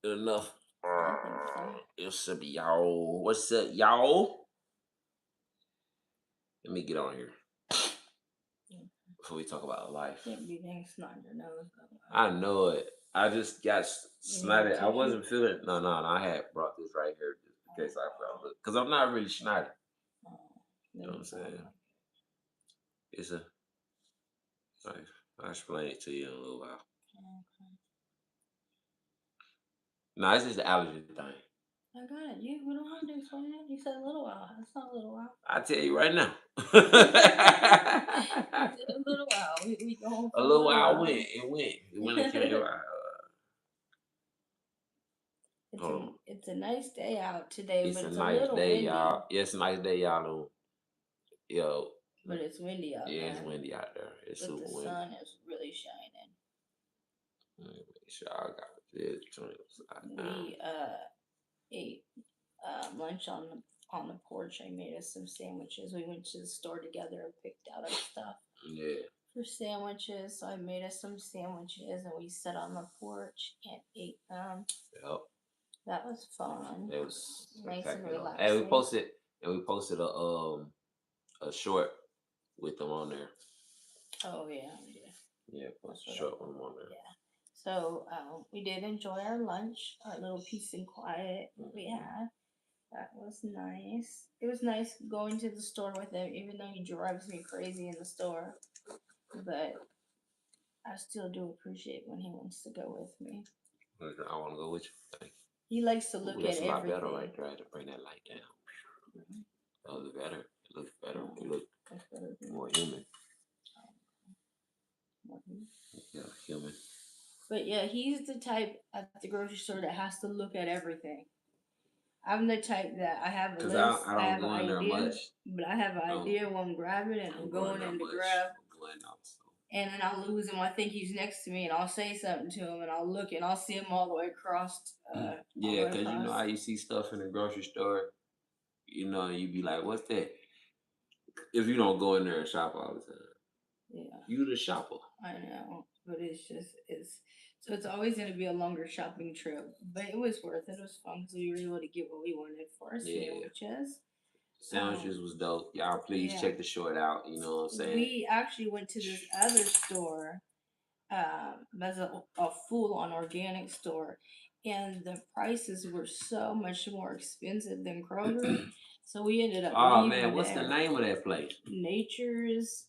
Enough. I think so. It's up, y'all. What's up, y'all? Let me get on here Yeah. before we talk about life. Can't be dang snot in your nose. I know it. I just got You need a snotted. I tissue? wasn't feeling. No. I had brought this right here just in case I felt it. Because I'm not really snotty. Oh, You know then what you I'm sound saying? like It's a. I'll explain it to you in a little while. okay. No, it's just the allergy thing. I got it. We don't have to explain it. You said a little while. It's not a little while. I tell you right now. You said a little while. We going A for a little little while while. went. It went. It went and came. It's Hold a on. it's a nice day out today, It's but a it's a nice little day, windy. y'all. It's a nice day, y'all. Yo, But it's windy out yeah, it's there. windy out there. It's But the super windy. sun is really shining. Let me make sure I got this joint upside down. We ate lunch on the porch. I made us some sandwiches. We went to the store together and picked out our stuff Yeah. for sandwiches. So I made us some sandwiches and we sat on the porch and ate them. Yep. That was fun. It was Nice and spectacular. And relaxing. we posted a short with them on there. Oh yeah, yeah. Yeah, That's posted a what I short one did. on there. Yeah. So we did enjoy our lunch, our little peace and quiet that we Mm-hmm. had. That was nice. It was nice going to the store with him, even though he drives me crazy in the store. But I still do appreciate when he wants to go with me. I want to go with you. Thank He likes to you. Ooh, look at that's a lot better everything. right there. I had to bring that light down. Mhm. That looks better. It looks better. Oh, You look that's better than more human. nothing. Yeah, human. But yeah, he's the type at the grocery store that has to look at everything. I'm the type that I have a Cause list, I I don't have an go in there idea, much. but I have an I don't, idea when I'm grabbing and I I'm don't go in going there in to much. grab, I'm going out. So. and then I'll lose him. I think he's next to me, and I'll say something to him, and I'll look, and I'll see him all the way across, all the Yeah, way cause you know across. how you see stuff in the grocery store. You know, you be like, "What's that?" If you don't go in there and shop all the time, Yeah, you the shopper. I know, but it's so it's always gonna be a longer shopping trip, but it was worth it. It was fun because we were able to get what we wanted for our Yeah, sandwiches. Um, sandwiches was dope. Y'all, please yeah, check the short out. You know what I'm saying? we actually went to this other store that's a full on organic store, and the prices were so much more expensive than Kroger. So we ended up Oh man, leaving what's the there. name of that place? Nature's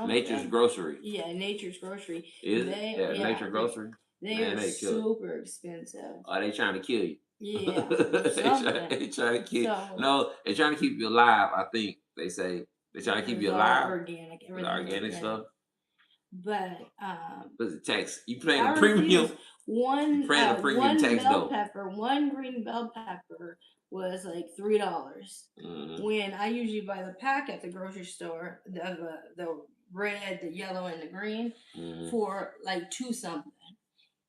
Nature's something. Grocery. Yeah, Nature's Grocery. Is it? Yeah, Yeah, Nature Grocery. they Man, are they kill it. super expensive. Are they trying to kill you? Yeah, or something. They trying to kill. So No, they trying to keep you alive. I think they say they trying to yeah, it keep was you all alive organic. with the Everything's organic organic. stuff. But What's the tax? You paying I a premium? refuse. You paying a premium One tax bell though. pepper, one green bell pepper was like $3. Mm-hmm. When I usually buy the pack at the grocery store, the red, the yellow, and the green, Mm-hmm. for like two something.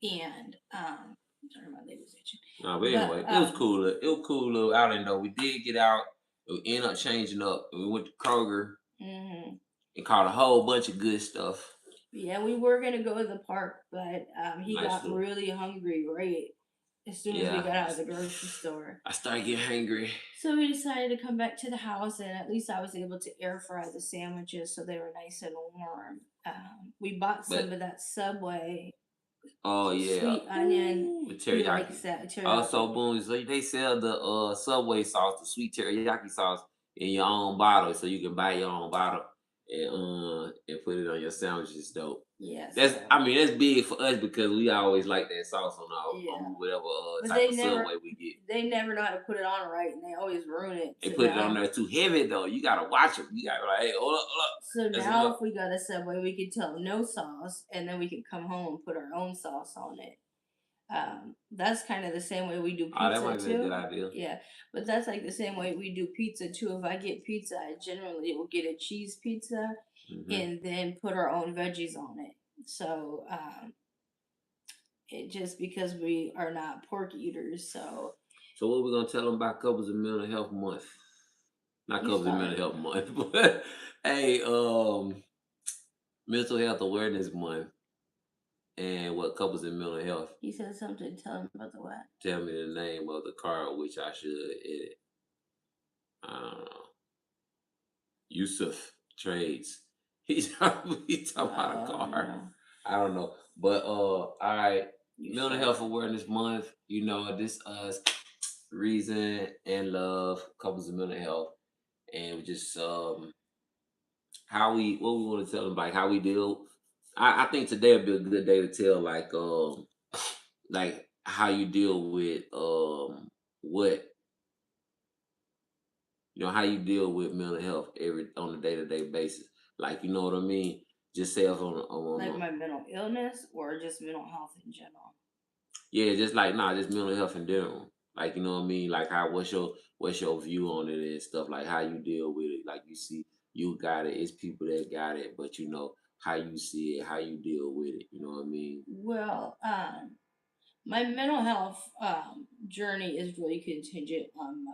And sorry, my leg was itching. No, but But anyway, it was cool. It was cool little outing though. We did get out. We ended up changing up. We went to Kroger mhm. and caught a whole bunch of good stuff. Yeah, we were gonna go to the park, but he Nice got little. really hungry right as soon as we Yeah, got out of the grocery store. I started getting hungry. So we decided to come back to the house, and at least I was able to air fry the sandwiches so they were nice and warm. We bought some But of that Subway oh yeah, sweet onion. ooh, with He likes teriyaki. that Also, teriyaki. boom, so they sell the Subway sauce, the sweet teriyaki sauce, in your own bottle, so you can buy your own bottle and put it on your sandwiches. Dope. Yeah, That's so I mean that's big for us because we always like that sauce yeah, on whatever but type of Subway we get. they never know how to put it on right, and they always ruin it. They So put it on now there too heavy though. You gotta watch it. You gotta be like, hey, hold up, So that's now, enough. if we got a Subway, we could tell them no sauce, and then we could come home and put our own sauce on it. That's kind of the same way we do Oh, that pizza might be a good too. idea. Yeah, but that's like the same way we do pizza too. If I get pizza, I generally will get a cheese pizza Hmm. and then put our own veggies on it. So it just because we are not pork eaters, so So what we gonna tell them about Couples and Mental Health Month? Not you Couples and Mental start. Health Month, but hey, Mental Health Awareness Month. and what couples in mental health. He said something. Tell him about the what? Tell me the name of the car, which I should edit. I don't know. Yusuf Trades. He's talking about a Oh car. no. I don't know. But all right. You Mental sure? Health Awareness Month. You know, this us reason and love couples of mental health. And we just how we what we want to tell them, like how we deal. I think today would be a good day to tell like how you deal with what how you deal with mental health every on a day to day basis. Like you know what I mean? Just say us Like my mental illness or just mental health in general? yeah, just like nah, just mental health in general. Like you know what I mean? Like how what's your view on it and stuff, like how you deal with it. Like you see you got it, it's people that got it, but you know how you see it, how you deal with it, you know what I mean? Well, my mental health journey is really contingent on my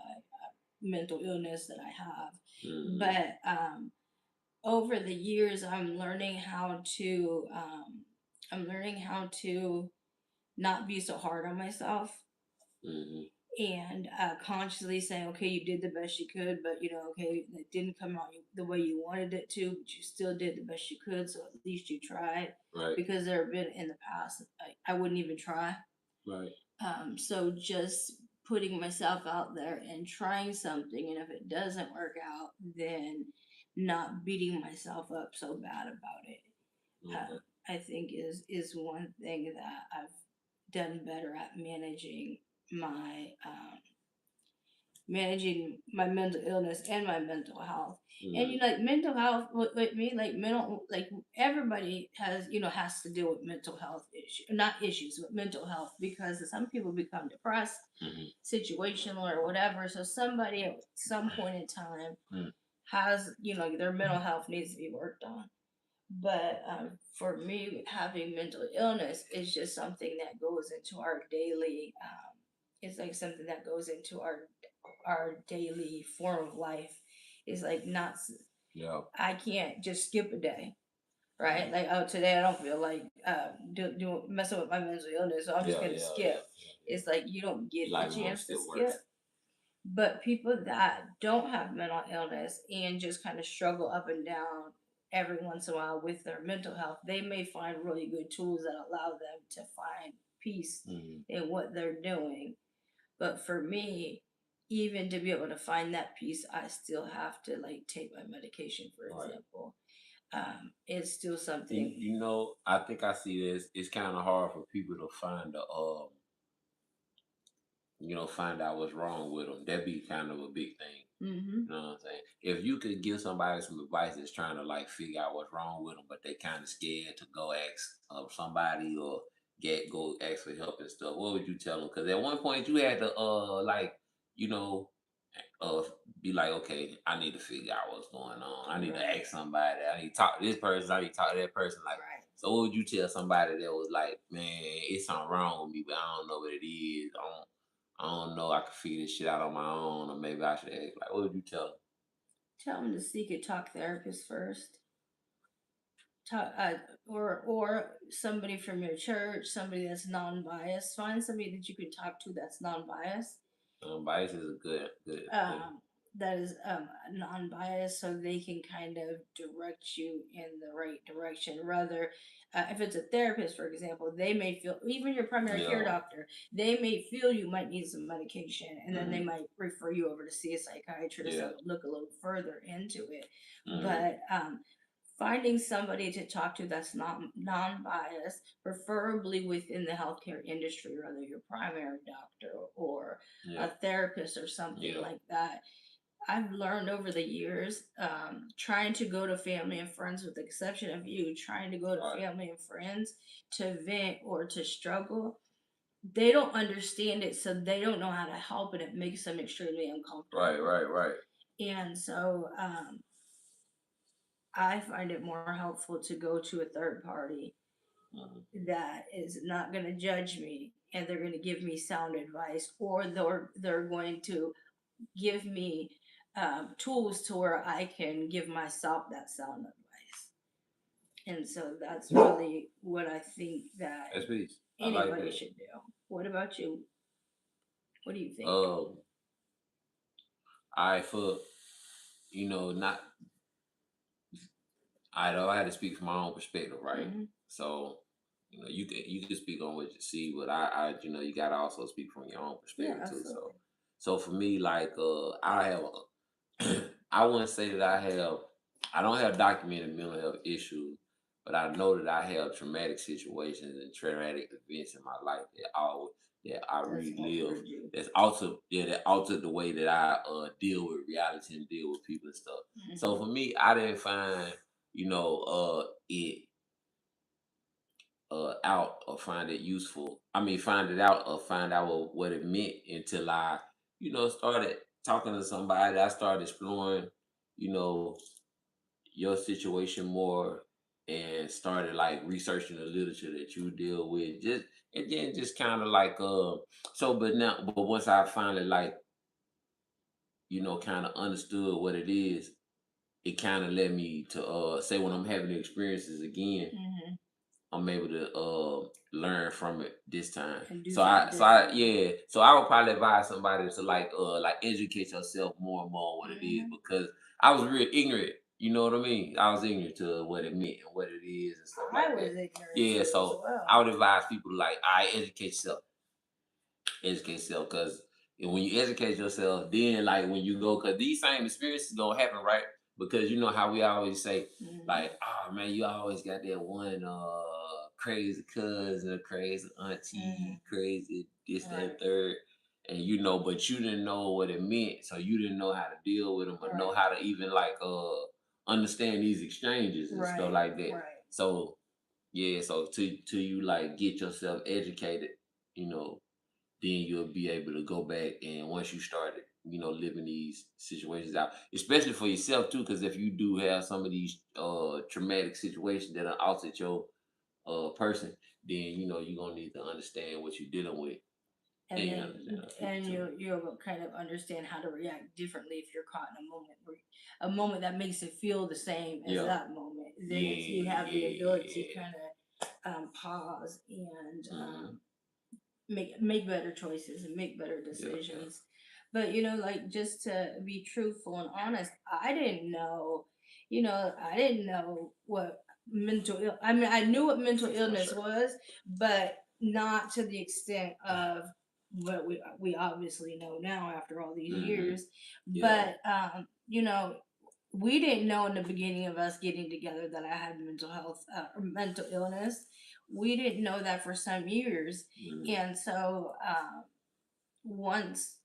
mental illness that I have. Hmm. But over the years, I'm learning how to not be so hard on myself Hmm. and consciously saying, okay, you did the best you could, but okay, it didn't come out the way you wanted it to, but you still did the best you could, so at least you tried. Right, Because there have been in the past, I wouldn't even try. right, So just putting myself out there and trying something, and if it doesn't work out, then not beating myself up so bad about it. okay, I think is one thing that I've done better at my um, managing my mental illness and my mental health. And hmm, like mental health with me, like mental, like everybody has to deal with mental health issues, not issues, but mental health, because some people become depressed, hmm, situational or whatever. So somebody at some point in time hmm, has their mental health needs to be worked on. But for me, having mental illness is just something that goes into our daily. It's like something that goes into our daily form of life. Is like not. yeah, I can't just skip a day, right? hmm, Like, oh, today I don't feel like messing with my mental illness, so I'm just yeah, gonna yeah, yeah, skip. yeah, It's like you don't yeah. get the Life is gonna chance to still work. skip. But people that don't have mental illness and just kind of struggle up and down every once in a while with their mental health, they may find really good tools that allow them to find peace Hmm. in what they're doing. But for me, even to be able to find that peace, I still have to like take my medication, for Right. example. It's still You, something. you know, I think I see this. It's kind of hard for people to find find out what's wrong with them. That'd be kind of a big thing. Hmm. You know what I'm saying? If you could give somebody some advice that's trying to like figure out what's wrong with them, but they kind of scared to go ask somebody or go ask for help and stuff, what would you tell them? Because at one point you had to you know uh be like, okay, I need to figure out what's going on. I need to Right. ask somebody. I need to talk to this person. I need to talk to that person. Like, Right. so what would you tell somebody that was like, man, it's something wrong with me, but I don't know what it is. I don't know. I can figure this shit out on my own, or maybe I should ask. Like, what would you tell them? Tell them to seek a talk therapist first. Talk, or somebody from your church, somebody that's non-biased. Find somebody that you can talk to that's non-biased. Bias is a good. Um, that is non-biased, so they can kind of direct you in the right direction. Rather, if it's a therapist, for example, they may feel, even your primary care Yeah. doctor, they may feel you might need some medication, and then they Hmm. might refer you over to see a psychiatrist Yeah. that would look a little further into it. Hmm. But finding somebody to talk to that's not non-biased, preferably within the healthcare industry, whether your primary doctor or Yeah. a therapist or something Yeah. like that. I've learned over the years, trying to go to family and friends, with the exception of you, trying to go to Right. family and friends to vent or to struggle. They don't understand it, so they don't know how to help, and it makes them extremely Right. uncomfortable. Right. Right. And so I find it more helpful to go to a third party Hmm. that is not going to judge me, and they're going to give me sound advice, or they're going to give me tools to where I can give myself that sound advice. And so that's really what I think that That's peace. I like anybody that. should do. What about you? What do you think? Um, I for not I know I had to speak from my own perspective, right? Hmm. So, you can speak on what you see, but I you gotta also speak from your own Yeah, perspective too. So absolutely. so for me, like I have I wouldn't say that I don't have documented mental health issues, but I know that I have traumatic situations and traumatic events in my life that I That's relive altered you. that altered the way that I deal with reality and deal with people and stuff. So Hmm. for me, I didn't find it out or find it useful. I mean, find it out or find out what it meant until I, started talking to somebody. I started exploring, you know, your situation more and started like researching the literature that you deal with. Just and then just kind of like but once I finally like, kind of understood what it is, it kind of led me to say when I'm having the experiences again, Hmm. I'm able to learn from it this time. And do So something differently. I would probably advise somebody to like educate yourself more and more on what it is Hmm. because I was real ignorant. You know what I mean? I was ignorant to what it meant and what it is and stuff I like was that. ignorant Yeah, too as so I well. would advise people to like, I educate yourself because when you educate yourself, then like when you go, because these same experiences gonna happen, right? Because you know how we always say, Hmm. like, oh man, you always got that one crazy cousin, crazy auntie, Hmm. crazy this, that, and Right. third. And but you didn't know what it meant, so you didn't know how to deal with them, but know Right. how to even like understand these exchanges and stuff Right. like that. Right. So yeah, so to you like get yourself educated, you know, then you'll be able to go back and once you started, living these situations out, especially for yourself too, because if you do have some of these traumatic situations that are altered your person, then you're gonna need to understand what you're dealing with And and then understand other people and too. you'll kind of understand how to react differently if you're caught in a moment that makes it feel the same as Yeah, that moment. Then yeah, it's you have the ability yeah. kind of pause and Hmm. make better choices and make better Yeah, yeah. decisions. But like just to be truthful and honest, I didn't know what I mean, I knew what mental For illness sure. was, but not to the extent of what we obviously know now after all these Hmm. years. Yeah. But we didn't know in the beginning of us getting together that I had mental illness. We didn't know that for some years, Hmm. and so once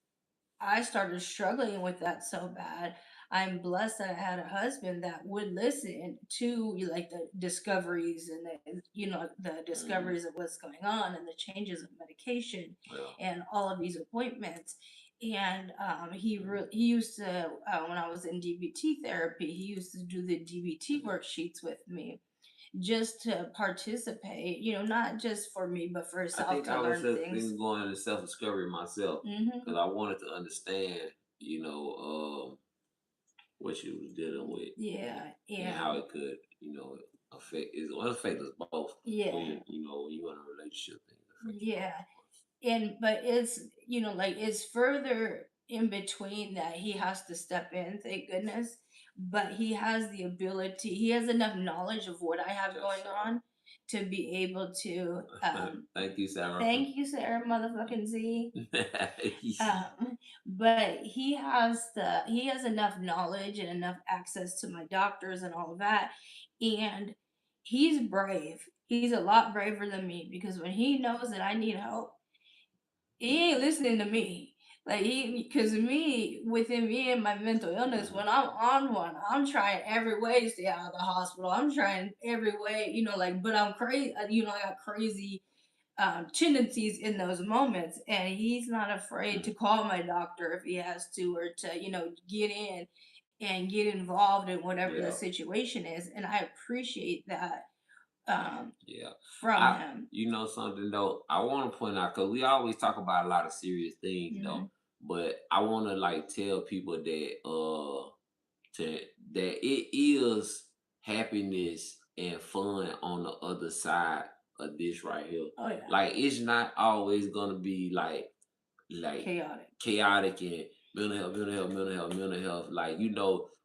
I started struggling with that so bad, I'm blessed that I had a husband that would listen to like the discoveries and the Hmm. discoveries of what's going on and the changes of medication Yeah. and all of these appointments. And Hmm. he used to when I was in DBT therapy, he used to do the DBT Hmm. worksheets with me just to participate, not just for me, but for I herself think to I was learn just things. thinking going into self discovery myself Hmm. because I wanted to understand, what you was dealing with and, Yeah. and how And it could, affect it will affect us both when yeah. when you're in a relationship things affect you both, Yeah. of course. And but it's like it's further in between that he has to step in, thank goodness. But he has the ability, he has enough knowledge of what I have Yes, going on to be able to sir. Thank you, Sarah. thank you, Sarah motherfucking Z. But he has enough knowledge and enough access to my doctors and all of that. And he's brave. He's a lot braver than me because when he knows that I need help, he ain't listening to me. Like because within me and my mental illness, Mhm. when I'm on one, I'm trying every way to stay out of the hospital. I'm trying every way, but I'm crazy. I got crazy tendencies in those moments, and he's not afraid to call my doctor if he has to, or to get in and get involved in whatever the Yeah, situation is, and I appreciate that yeah. from I, him. something though, I want to point out because we always talk about a lot of serious things though, Hmm. but I want to like tell people that to that it is happiness and fun on the other side of this right here. Oh yeah, Like it's not always gonna be like chaotic. chaotic and mental health, mental health, mental health, mental health. Like,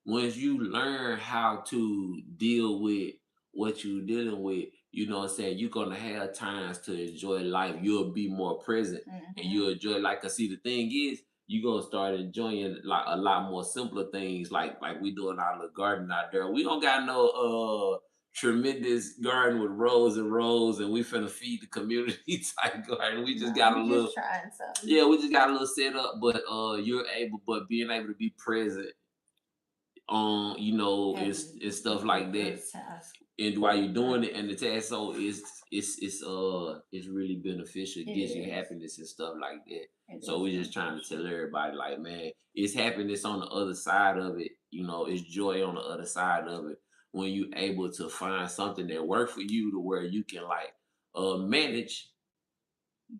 once you learn how to deal with what you're dealing with, you know what I'm saying, you're gonna have times to enjoy life. You'll be more present and Hmm. you'll enjoy like, cause see the thing is you're gonna start enjoying like a lot more simpler things like we doing our little garden out there. We don't got no tremendous garden with rows and rows and we finna feed the community type garden. We just No, got a we little, just trying some. yeah, we just got a little setup, but being able to be present on, and And stuff like that, those tasks. and while you're Right. doing it, and the task, so it's really beneficial. It It gives you is. happiness and stuff like that. It So is we're just trying to tell beneficial. everybody, like, man, it's happiness on the other side of it. It's joy on the other side of it when you able to find something that works for you to where you can like manage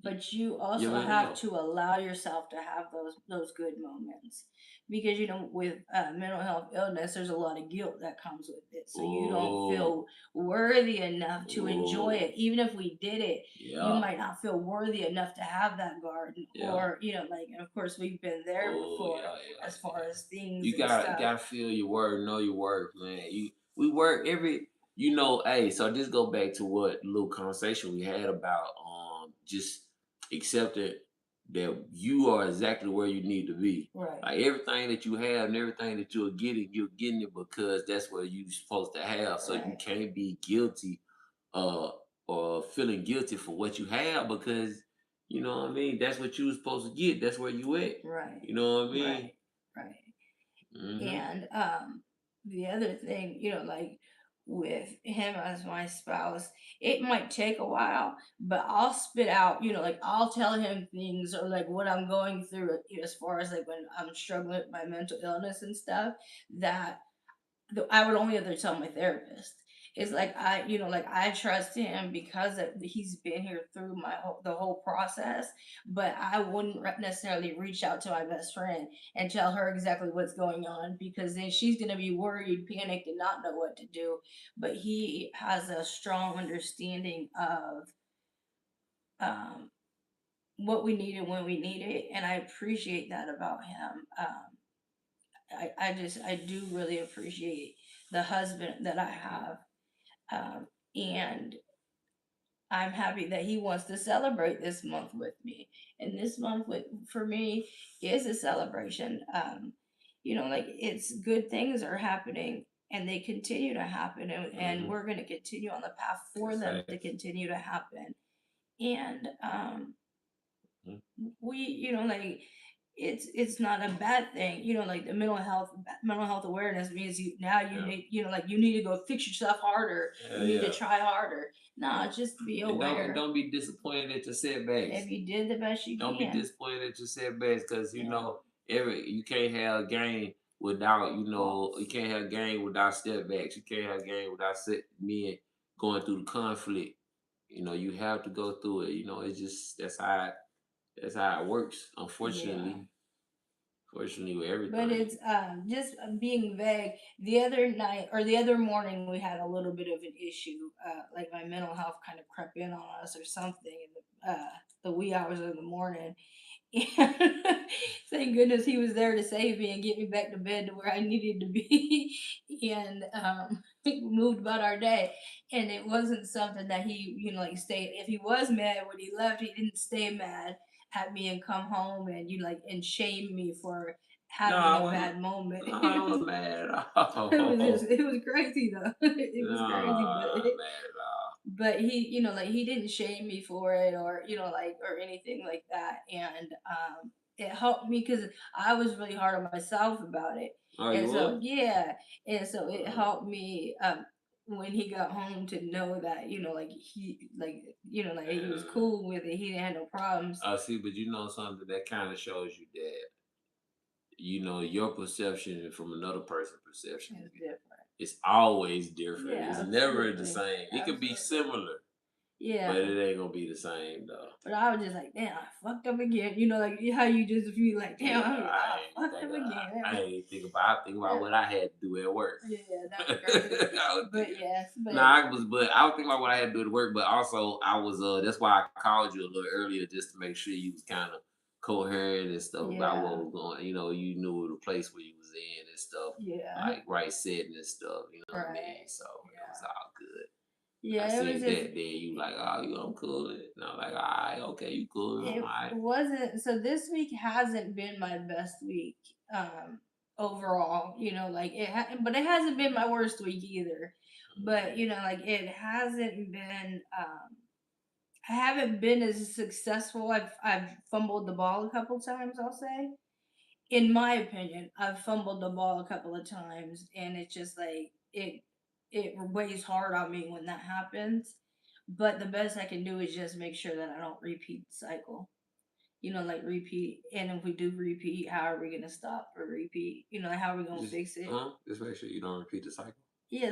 But you your also mental have health. to allow yourself to have those good moments, because with mental health illness, there's a lot of guilt that comes with it. So you don't Oh, feel worthy enough to enjoy oh, it. Even if we did it, you yeah, might not feel worthy enough to have that garden, yeah. or like. And of course, we've been there Oh before yeah, yeah, as far yeah. as things You and gotta stuff. gotta feel your worth, know your worth, man. We work every, hey, so this go back to what little conversation we had about just accepting that you are exactly where you need to be. Right. Like everything that you have and everything that you're getting it because that's what you're supposed to have. So you Right. can't be guilty uh or feeling guilty for what you have because you know what I mean, that's what you was supposed to get. That's where you at. Right. You know what I mean? Right. Right. Hmm. And the other thing, like with him as my spouse, it might take a while, but I'll spit out, like I'll tell him things, or like what I'm going through, as far as like when I'm struggling with my mental illness and stuff, that I would only ever tell my therapist. It's like like I trust him because he's been here through the whole process, but I wouldn't necessarily reach out to my best friend and tell her exactly what's going on, because then she's gonna be worried, panicked, and not know what to do. But he has a strong understanding of um, what we need and when we need it, and I appreciate that about him. I do really appreciate the husband that I have. And I'm happy that he wants to celebrate this month with me. And this month for me is a celebration. Like it's good things are happening and they continue to happen, and Hmm. we're going to continue on the path for That's them to facts. continue to happen. And Mhm. we like it's not a bad thing, like the mental health awareness means you now you Yeah. need, like you need to go fix yourself harder, Yeah, you need to yeah. try harder. No, just be And aware. don't be disappointed at your setbacks. If you did the best you Don't be can. disappointed at your setbacks because Yeah. every you can't have gain without you Loss. can't have gain without setbacks. You can't have gain without men going through the conflict. You have to go through it. It's just that's how it works. Yeah. Fortunately with But everything. it's just being vague. The other night or the other morning, we had a little bit of an issue. Like my mental health kind of crept in on us or something in the wee hours of the morning. And thank goodness he was there to save me and get me back to bed to where I needed to be. And we moved about our day. And it wasn't something that he, like stayed. If he was mad when he left, he didn't stay mad at me and come home and and shame me for No, having I a wasn't. bad moment. No, I wasn't mad at all. It was crazy though. It No, was crazy, I'm but not mad at all. he, like he didn't shame me for it, or like or anything like that. And it helped me because I was really hard on myself about it. Oh, you And so was? yeah, and so it Uh, helped me when he got home to know that like he like like he was uh, cool with it, he didn't have no problems. see, but you know something that kind of shows you that your perception from another person's perception It's different. is always different. It's Yeah, never the absolutely. same. It could be Absolutely. similar, Yeah. But it ain't gonna be the same though. But I was just like, damn, I fucked up again. You know, like how you just feel like, damn, Yeah, I fucked up I again. ain't think about. I think about what I had to do at work. Yeah, that was crazy. I was But thinking. yes, but Nah, I was thinking about what I had to do at work, but also I was that's why I called you a little earlier just to make sure you was kind of coherent and stuff about what yeah, was going. You knew the place where you was in and stuff, yeah, like right setting and stuff. You know what I mean? right. So it was Yeah. all good. I Yeah, it was seen just that. Then you like, oh, I'm cool. And I'm like, all right, okay, you cool. I'm all it right. wasn't so this week hasn't been my best week overall, like but it hasn't been my worst week either. But like it hasn't been I haven't been as successful. I've fumbled the ball a couple times, I'll say. In my opinion, I've fumbled the ball a couple of times, and it's just like it weighs hard on me when that happens. But the best I can do is just make sure that I don't repeat the cycle. Like repeat. And if we do repeat, how are we gonna stop or repeat? Like how are we gonna Just, fix it? just make sure you don't repeat the cycle. Yeah,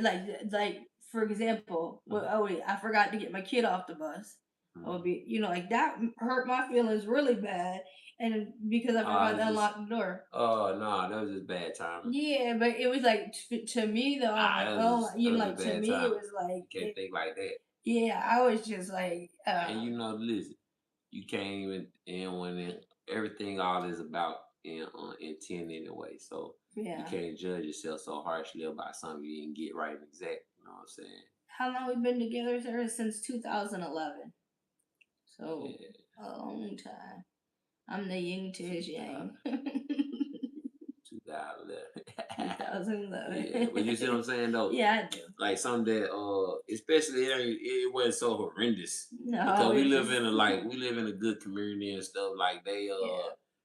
like for example, well, oh wait, I forgot to get my kid off the bus. Or Mhm. be like that hurt my feelings really bad, and because I forgot to It's just, unlock the door. oh no, that was just bad timing. Yeah, but it was like to me though, I'm like, oh, That was like just to bad me it timing. was like You can't think like that. yeah, I was just like, And listen, you can't even and when everything all is about intent anyway. So you yeah. can't judge yourself so harshly about something you didn't get right and exact. You know what I'm saying? How long we been together, sir? Since 2011. So Yeah. a long time. I'm the yin to his yang. 2011. 2011. Yeah, but you see what I'm saying though? Yeah, I do. Like something that especially it wasn't so horrendous No, because it just we live in a good community and stuff. Like yeah.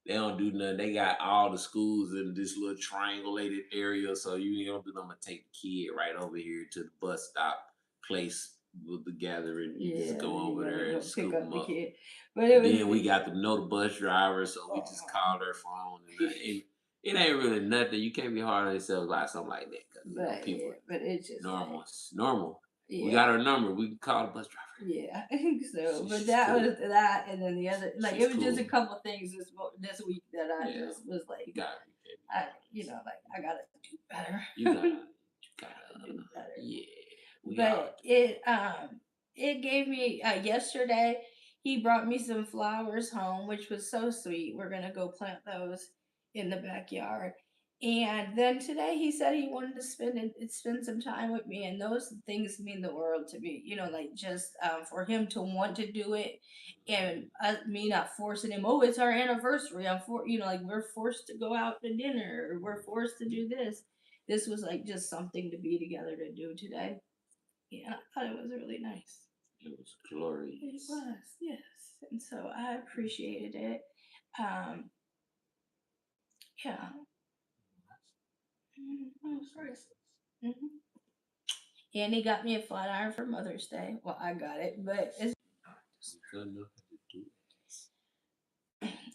they don't do nothing. They got all the schools in this little triangulated area, so you don't do nothing but take the kid right over here to the bus stop place with the gathering. You just Yeah, go then you over gotta there and go just pick scoop up them the up. kid. But it was Then we got to know the bus driver, so we just oh, called her phone. And it ain't really nothing. You can't be hard on yourself about something like that because but people yeah, but it's just like normal. It's normal. We yeah. got her number. We can call the bus driver. Yeah, I think so. But She's that cool. was that, and then the other, like, She's it was just a cool. couple things this week that I Yeah, just was like, you got to be I, like I gotta do better. you gotta. Do better. Yeah, we all But it gave me yesterday. He brought me some flowers home, which was so sweet. We're gonna go plant those in the backyard. And then today he said he wanted to spend some time with me, and those things mean the world to me. Like just for him to want to do it, and me not forcing him. Oh, it's our anniversary. Like we're forced to go out to dinner, or we're forced to do this. This was like just something to be together to do today. Yeah, I thought it was really nice. It was It glorious. was, yes. And so I appreciated it. Um, yeah. Mm-hmm. And he got me a flat iron for Mother's Day. Well, I got it, but it's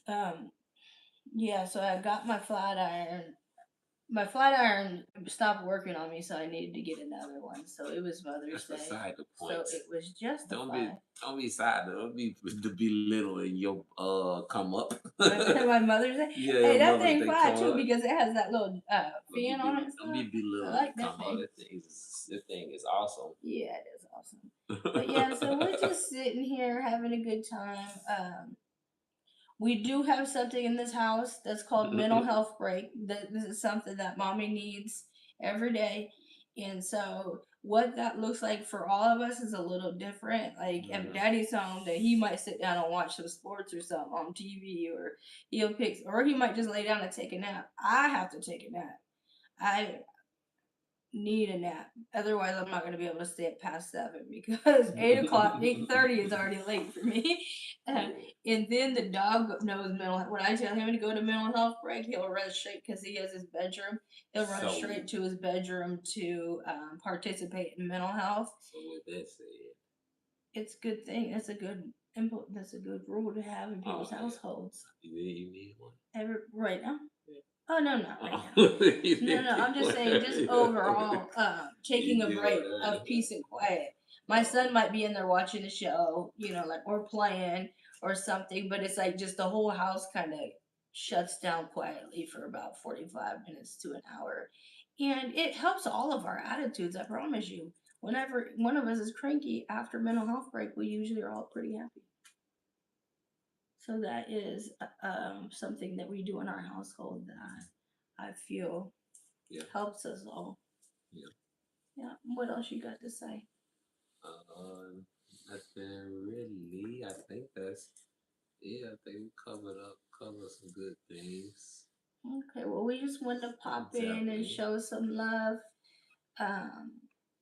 um yeah. So I got my flat iron. My flat iron stopped working on me, so I needed to get another one. So it was Mother's That's Day. beside the So point. it was Don't be justified. don't be to belittle in your come up. My Mother's Day. Yeah, Hey, your that Mother's thing Day fine come too up. because it has that little fan on it and Don't be stuff. I belittling like the that come up. thing. This thing is awesome. Yeah, it is awesome. But yeah, so we're just sitting here having a good time. We do have something in this house that's called mental health break. This is something that mommy needs every day. And so what that looks like for all of us is a little different. Like if daddy's home, that he might sit down and watch some sports or something on TV, or or he might just lay down and take a nap. I have to take a nap. I need a nap. Otherwise, I'm not going to be able to stay up past 7 because 8 o'clock, 8:30 is already late for me. And then the dog knows mental. When I tell him to go to mental health break, he'll run straight because he has his bedroom. He'll run straight to his bedroom to participate in mental health. So with that said, it's a good thing. That's a good input. That's a good rule to have in people's households. You need one. Right now. Oh no, not right now. No, I'm just saying, just overall, taking a break of peace and quiet. My Oh, son might be in there watching a show, like or playing or something, but it's like just the whole house kind of shuts down quietly for about 45 minutes to an hour. And it helps all of our attitudes, I promise you. Whenever one of us is cranky after mental health break, we usually are all pretty happy. So that is something that we do in our household that I feel yeah, helps us all. yeah. Yeah. What else you got to say? Uh, Nothing really. I think that's yeah. I think we covered some good things. Okay. Well, we just wanted to pop in and Exactly. show some love. Um,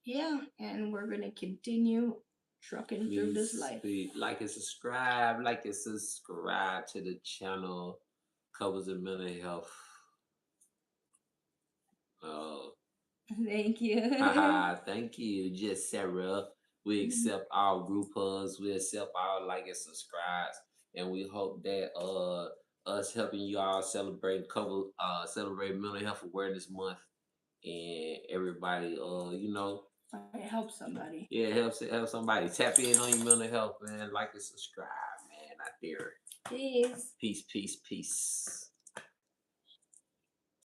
yeah, and we're gonna continue trucking through this Please, life. please like and subscribe. Like and subscribe to the channel. Covers of mental health. Uh, Thank you. Haha, thank you, just Sarah. We accept all group hugs, we accept all like and subscribes, and we hope that us helping you all celebrate mental health awareness month and everybody It helps somebody. yeah help somebody tap in on your mental health, man. Like and subscribe, man, out there. Peace. Peace, peace, peace.